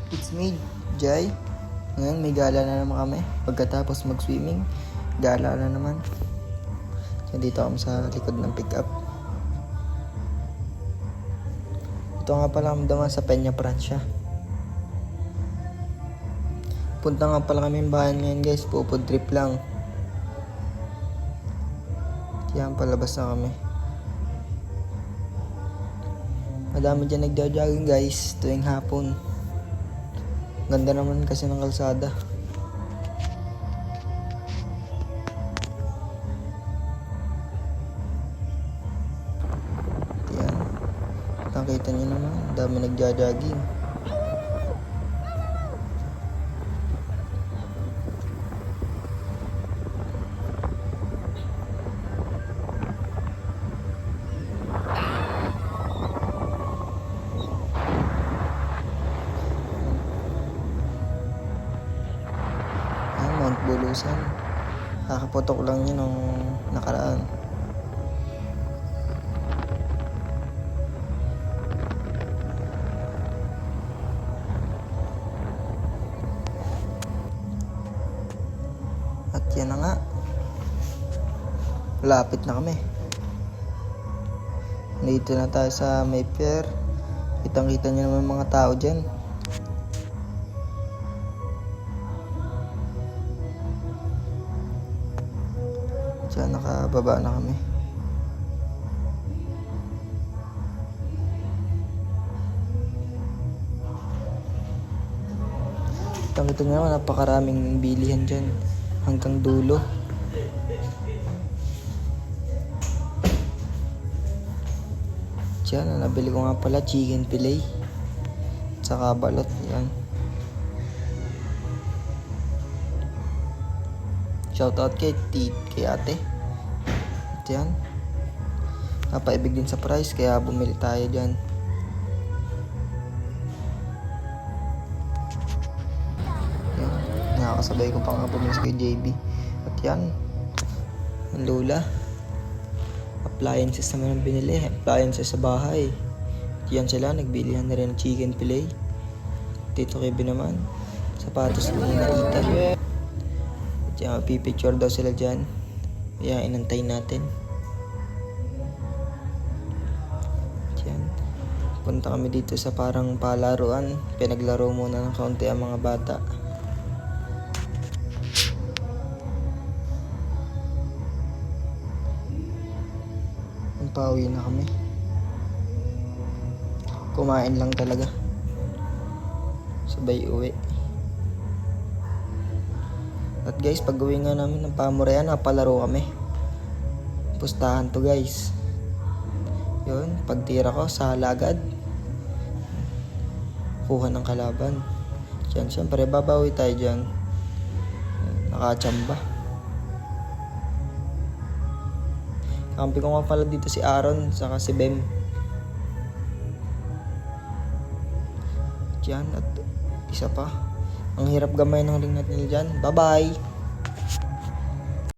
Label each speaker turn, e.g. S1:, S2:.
S1: It's me, Jai. Ngayon may gala na naman kami. Pagkatapos mag-swimming, gala na naman. So dito kami sa likod ng pick-up. Ito nga pala kami naman sa Peña Francia. Punta nga pala kami yung bayan ngayon guys, pupod trip lang. Kaya palabas na kami. Madami dyan nagja-jogging guys tuwing hapon. Ganda naman kasi ng kalsada. Yan. Nakita nyo naman, dami nagja-jogging. Mount Bulusan. Kakapotok lang yun nung nakaraan. At yan na nga. Lapit na kami. Dito na tayo sa Mayfair. Kitang-kita nyo naman mga tao dyan. Diyan, nakababa na kami. Kita nyo naman, napakaraming bilihan dyan. Hanggang dulo. Diyan, nabili ko nga pala chicken fillet. Tsaka balot, yan. Shoutout kay ate. Diyan. Napaibig din sa price kaya bumili tayo dyan. Yan. Nakakasabay ko pa nga bumili kay JB. At yan. Ang lula. Appliances naman ang binili. Appliances sa bahay. At yan sila. Nagbilihan na rin ng chicken fillet. Dito kay B naman. Sapatos ni Naita. Diyan, pipicture daw sila dyan. Kaya inantay natin. Diyan. Punta kami dito sa parang palaruan. Pinaglaro muna ng kaunti ang mga bata. Pauwi na kami. Kumain lang talaga. Sabay uwi. At guys, pag uwi nga namin ng Pamurayan, napalaro kami. Pustahan to guys. Yun, pagtira ko sa lagad. Kuha ng kalaban. Diyan, syempre, babawi tayo dyan. Nakachamba. Kampi ko nga pala dito si Aaron, saka si Bem. Diyan, at isa pa. Ang hirap gamay ng ring natin dyan. Bye-bye!